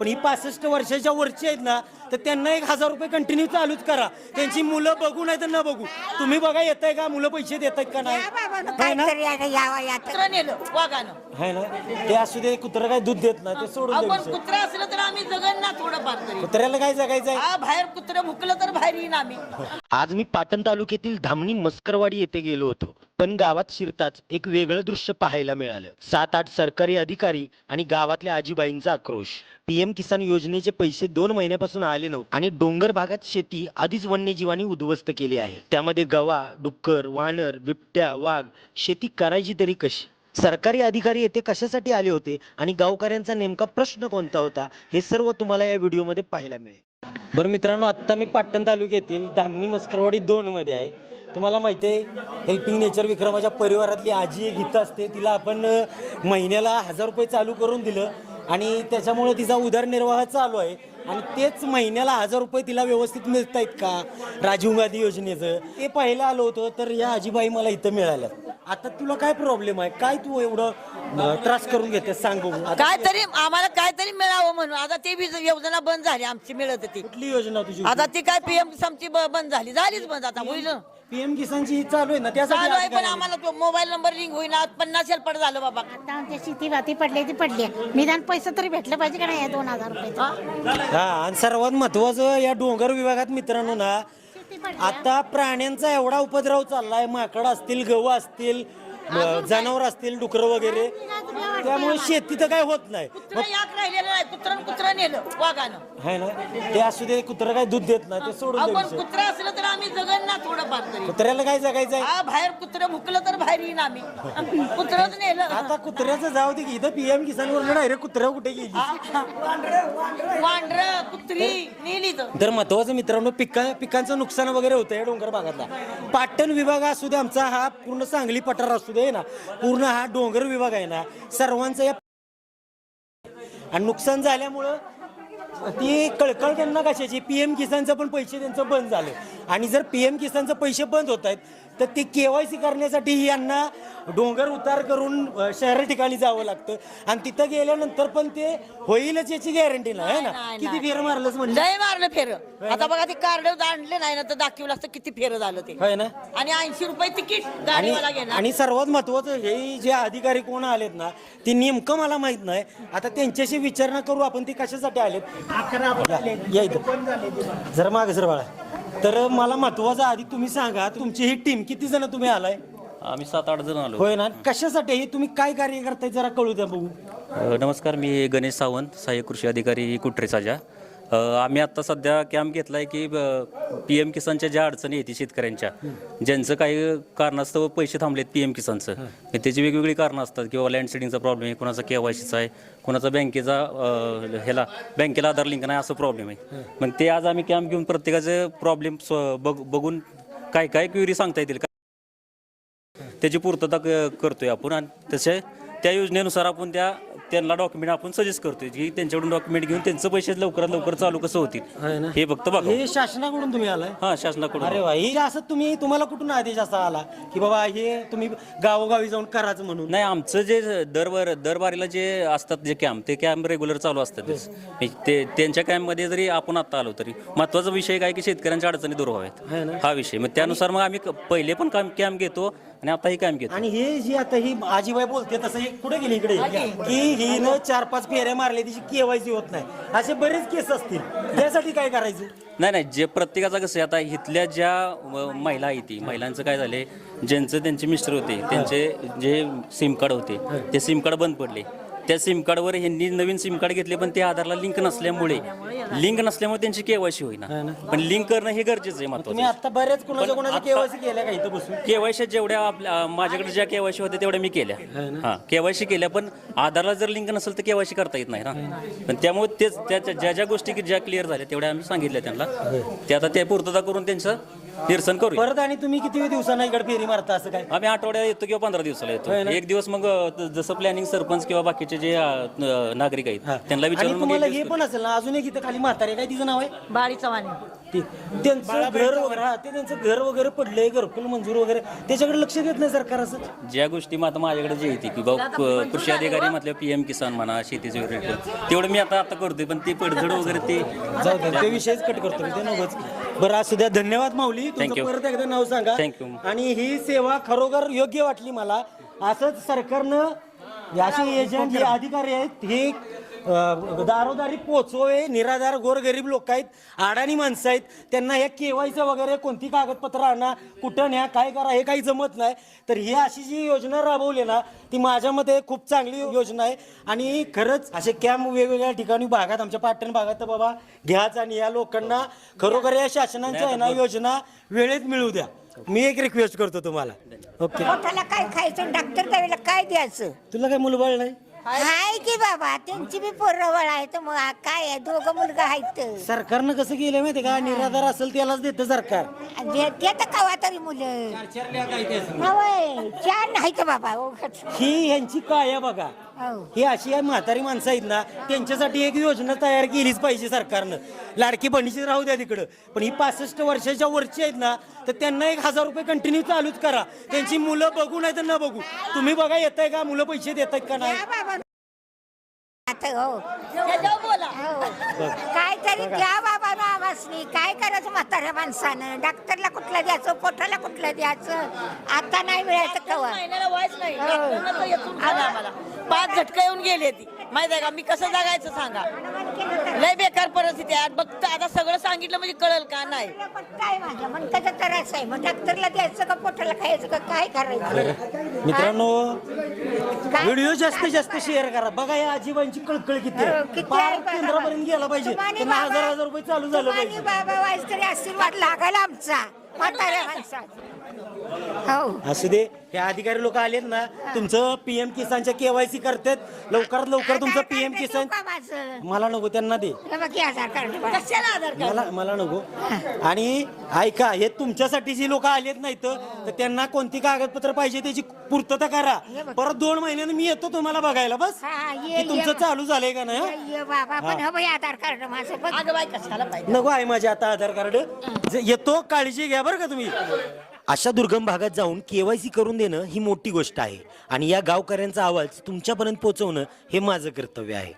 पण ही 65 वर्षाच्या वरची आहेत ना तर त्यांना 1000 रुपये कंटिन्यू चालूच करा. त्यांची मुलं बघू नाही तर न बघू. तुम्ही बघा येताय का मुलं पैसे देत आहेत का नाही है ना? कुत्रा नेलं वाघानं. है ना ते असू दे. कुत्रं काय दूध देत ना ते सोडून आपण द्यायचं. कुत्रा असलं तर आम्ही जगन ना थोडं फार तरी. कुत्र्याला काय जगायचंय. बाहेर कुत्रं भुकलं तर बाहेर येईन आम्ही. आज मी पाटण तालुक्यातील धामणी मस्करवाडी येथे गेलो होतो, पण गावात शिरताच एक वेगळं दृश्य पाहायला मिळालं. 7-8 सरकारी अधिकारी आणि गावातल्या आजीबाईंचा आक्रोश. पीएम किसान योजनेचे पैसे 2 महिन्यापासून आले नव्हते आणि डोंगर भागात शेती आधीच वन्यजीवांनी उद्ध्वस्त केली आहे. त्यामध्ये गवा, डुक्कर, वानर, बिबट्या, वाघ, शेती करायची तरी कशी? सरकारी अधिकारी येथे कशासाठी आले होते आणि गावकऱ्यांचा नेमका प्रश्न कोणता होता हे सर्व तुम्हाला या व्हिडिओमध्ये पाहायला मिळेल. बरं मित्रांनो, आता मी पाटण तालुक्यातील धामणी मस्करवाडी 2 मध्ये आहे. तुम्हाला माहिती आहे हेल्पिंग नेचर विक्रमाच्या परिवारातली आजी एक इथं असते. तिला आपण महिन्याला 1000 रुपये चालू करून दिलं आणि त्याच्यामुळे तिचा उदरनिर्वाह चालू आहे. आणि तेच महिन्याला 1000 रुपये तिला व्यवस्थित मिळत आहेत का राजीव गांधी योजनेचं ते पाहायला आलो होतो. तर या आजीबाई मला इथं मिळाल्या. आता तुला काय प्रॉब्लेम आहे, काय तू एवढं त्रास करून घेते सांग बघू. काय तरी आम्हाला काय तरी मिळावं म्हणून आता ते बी योजना बंद झाली आमची मिळत होती. कुठली योजना तुझी? आता ती काय पीएम किसानची बंद झालीच बंद आता होईल. पीएम किसानची ही चालू आहे ना चालू आहे त्यासाठी पण आम्हाला तो मोबाईल नंबर रिंग होईना 50 हेल्पड झालं बाबा. आता आमच्या शेती भाती पडली ती पडली निदान पैसे तरी भेटले पाहिजे का नाही 2000 रुपये. हा. आणि सर्वात महत्वाचं या डोंगर विभागात मित्रांनो ना आता प्राण्यांचा एवढा उपद्रव चाललाय. माकड असतील, गहू असतील, जनावर असतील, डुकर वगैरे. त्यामुळे शेती तर काय होत नाही. कुत्रा याक राहिलेलं नाही. कुत्रा नेलं वाघानं. है ना ते असू दे. कुत्रं काय दूध देत नाही ते सोडून आपण द्यायचं. कुत्रा असलं तर आम्ही जगन ना थोडं फार तरी. कुत्र्याला काय जगायचंय. बाहेर कुत्रं भुकलं तर बाहेर येईन आम्ही. कुत्रच नेलं. आता कुत्र्याचं जाऊ दे की इथं पीएम किसान वर डायरेक्ट कुत्र्या कुठे गेली. वांढर कुत्री नेली तर महत्वाचं मित्रांनो पिकांचं नुकसान वगैरे होतं या डोंगर भागातला. पाटण विभाग असू दे आमचा हा पूर्ण सांगली पठार असू दे ना पूर्ण हा डोंगर विभाग आहे ना सर्वांचा या आणि नुकसान झाल्यामुळं ती कळकळ त्यांना कशाची. पीएम किसानचं पण पैसे त्यांचं बंद झाले आणि जर पीएम किसानचं पैसे बंद होत आहेत तर ते केवायसी करण्यासाठी यांना डोंगर उतार करून शहर ठिकाणी जावं लागतं आणि तिथं गेल्यानंतर पण ते होईलच याची गॅरंटी नाही आहे ना. किती फेर मारलंच म्हणजे लय मारलं फेर. आता बघा ते कार्ड आणले नाही ना तर दाखवू लागतं किती फेर झालं ते. आहे ना. आणि 80 रुपये तिकीट गाडीवाला घेणार. आणि सर्वात महत्वाचं हे जे अधिकारी कोण आलेत ना ते नेमकं मला माहित नाही. आता त्यांच्याशी विचारणा करू आपण ते कशासाठी आलेत. या इथं जरा मागे सर बाळा. तर मला महत्वाचं आधी तुम्ही सांगा तुमची ही टीम किती जण तुम्ही आलाय. आम्ही 7-8 जण आलो. होय ना. कशासाठी हे तुम्ही काय कार्य करताय जरा कळू द्या बघू. नमस्कार, मी गणेश सावंत, सहाय्यक कृषी अधिकारी कुट्रे साजा. आम्ही आत्ता सध्या कॅम्प घेतला आहे की पीएम किसानच्या ज्या अडचणी येते शेतकऱ्यांच्या ज्यांचं काही कारणास्तव पैसे थांबलेत पीएम किसानचं त्याची वेगवेगळी कारणं असतात. किंवा लँड सीडिंगचा प्रॉब्लेम आहे, कोणाचा केवायसीचा आहे, कोणाचा बँकेला आधार लिंक नाही असं प्रॉब्लेम आहे. मग ते आज आम्ही कॅम्प घेऊन प्रत्येकाचे प्रॉब्लेम बघून काय काय क्युरी सांगता येतील त्याची पूर्तता करतोय आपण. आणि त्या योजनेनुसार आपण त्यांना डॉक्युमेंट आपण सजेस्ट करतोय की त्यांच्याकडून डॉक्युमेंट घेऊन त्यांचं पैसे लवकरात लवकर चालू कसं होतील हे फक्त बघा. हे शासनाकडून तुम्ही आलाय. हा, शासनाकडून. अरे वा. हे असं तुम्हाला कुठून आदेश असा आला की बाबा हे तुम्ही गावोगावी जाऊन करायचं म्हणून. नाही, आमचं जे दरबारीला जे असतात जे कॅम्प ते कॅम्प रेग्युलर चालू असतात. ते त्यांच्या कॅम्पमध्ये जरी आपण आता आलो तरी महत्वाचा विषय काय की शेतकऱ्यांच्या अडचणी दूर व्हाव्यात हा विषय. मग त्यानुसार मग आम्ही पहिले पण कॅम्प घेतो आणि आता ही कॅम्प घेतो. आणि हे जी आता ही आजीबाई बोलते तसं हे कुठे गेली इकडे की हिनं 4-5 फेऱ्या मारल्या तिची केवायसी होत नाही असे बरेच केस असतील. त्यासाठी काय करायचं. नाही, जे प्रत्येकाचा कसं आहे आता इथल्या ज्या महिला आहेत ती महिलांचं काय झालंय त्यांचे मिस्टर होते त्यांचे जे सिम कार्ड होते ते सिम कार्ड बंद पडले. त्या सिम कार्डवर ह्यांनी नवीन सिम कार्ड घेतले पण ते आधारला लिंक नसल्यामुळे त्यांची केवायसी होईना. पण लिंक करणं हे गरजेचं आहे. तुम्ही महत्वाचं आता बरेच कोणाच्या केवायसी केल्या का इथं बसून. केवायसी जेवढ्या माझ्याकडे ज्या केवायसी होत्या तेवढ्या मी केल्या. हा, केवायसी केल्या पण आधारला जर लिंक नसेल तर केवायसी करता येत नाही ना. पण त्यामुळे तेच त्या ज्या गोष्टी ज्या क्लिअर झाल्या तेवढ्या आम्ही सांगितल्या त्यांना. ते आता त्या पूर्तता करून त्यांचं निरसन करू परत. आणि तुम्ही किती दिवसांना इकडे फेरी मारता असं काय. आम्ही आठवड्यात येतो किंवा 15 दिवसाला येतो. एक दिवस मग जसं प्लॅनिंग सरपंच किंवा बाकीचे जे नागरिक आहेत त्यांना आणि विचारून मग तुम्हाला adjust हे करू. पण असेल ना, अजून एक इथं खाली म्हातारे काय तिचं नाव आहे बाळी चव्हाणे त्यांचं घर वगैरे ते त्यांचं घर वगैरे पडलंय, घरकुल मंजूर वगैरे, त्याच्याकडे लक्ष देत नाही सरकार असं. ज्या गोष्टी मग आता माझ्याकडे जे येते की बाबा कृषी अधिकारी म्हटलं PM किसान म्हणा, शेतीचे वगैरे तेवढं मी आता करतोय, पण ते पडझड वगैरे ते जाऊ दे, ते विषयच कट करतो मी, ते नकोच. बरं असू द्या, धन्यवाद माऊली. तुमचं Thank you. परत एकदा नाव सांगा. Thank you. आणि ही सेवा खरोखर योग्य वाटली मला. असंच सरकारनं असे एजंट जे अधिकारी आहेत हे दारोदारी पोचवावे. निराधार गोरगरीब लोक आहेत, अडाणी माणसं आहेत, त्यांना हे केवायचं वगैरे कोणती कागदपत्र आणा, कुठं न्या, काय करा, हे काही जमत नाही. तर ही अशी जी योजना राबवली ना, ती माझ्या मते खूप चांगली योजना आहे. आणि खरंच असे कॅम्प वेगवेगळ्या ठिकाणी भागात, आमच्या पाटण भागात तर बाबा घ्याच, आणि या लोकांना खरोखर या शासनाच्या आहे ना योजना वेळेत मिळू द्या. मी एक रिक्वेस्ट करतो तुम्हाला. ओके, पोटाला काय खायचं, डॉक्टर द्यावेला काय द्यायचं? तुला काय मुलबाळ नाही? हाय की बाबा, त्यांची बी पोरवळ आहे तर मग काय आहे, दोघं मुलगा आहेत. सरकारनं कसं केलं माहिती का, निराधार असेल त्यालाच देतं सरकार. ते तर कवा तरी मुलं होय, चार नाही तर बाबा उगाच. ही ह्यांची काय बघा, हो. ही अशी आहे म्हातारी माणसं आहेत ना, त्यांच्यासाठी एक योजना तयार केलीच पाहिजे सरकारनं. लाडकी बहिणीची राहू द्या तिकडं, पण ही 65 वर्षाच्या वरची आहेत ना, तर त्यांना 1000 रुपये कंटिन्यू चालूच करा. त्यांची मुलं बघू नाही तर न बघू, तुम्ही बघा येत आहे का, मुलं पैसे देत आहेत का नाही. द्या बाबा आता, हो बोला हो. काय तरी द्या बाबा ना आवाजनी. काय करायचं म्हाताऱ्या माणसानं, डॉक्टरला कुठलं द्यायचं, पोटाला कुठलं द्यायचं, आता नाही मिळायचं कवा. महिन्याला व्हायच नाही. हो. डॉक्टरनं तर येथून सांगा आम्हाला. 5 झटका येऊन गेले ती माहिती आहे का, मी कसं जगायचं सांगा. लय बेकार परिस्थिती आहे. बघता आता सगळं सांगितलं म्हणजे कळल का नाही. काय माझ्या मनकाचा त्रास आहे, मग डॉक्टरला द्यायचं का पोटाला खायचं का, काय करायचं? मित्रांनो, काय? व्हिडिओ जास्तीत जास्त शेअर करा. बघा या आजीबाईंची कळकळ किती आहे. हो, किती पार आहे बघा. केंद्रापर्यंत गेला पाहिजे, तुम्हानी त्यांना बाबा- 1000 रुपये चालू झालं तुम्हानी पाहिजे. बाबा वाईस तरी आशीर्वाद लागायला आमचा म्हाताऱ्या माणसाचा. हो असू दे, हे अधिकारी लोक आलेत ना, तुमचं PM किसानच्या KYC करतात. लवकरात लवकर तुमचं आधार PM कार्ड किसान. देऊ का माझं? मला नको, त्यांना दे. हे बघ हे आधार कार्ड बघ. कशाला आधार कार्ड? मला नको. आणि ऐका, हे तुमच्यासाठी जी लोक आलेत नाही तर त्यांना कोणती कागदपत्र पाहिजे त्याची पूर्तता करा. परत 2 महिन्यानं मी येतो तुम्हाला बघायला. बस हा, ये, की तुमचं ये. चालू झालंय का नाही. हं? ये बाबा, पण हवं आधार कार्ड माझं बघ. अगं बाई कशाला पाहिजे. नको आहे माझे आता आधार कार्ड. येतो, काळजी घ्या बरं का तुम्ही. अशा दुर्गम भागात जाऊन KYC करून देणं ही मोठी गोष्ट आहे आणि या गावकऱ्यांचा आवाज तुमच्यापर्यंत पोहोचवणं हे माझं कर्तव्य आहे.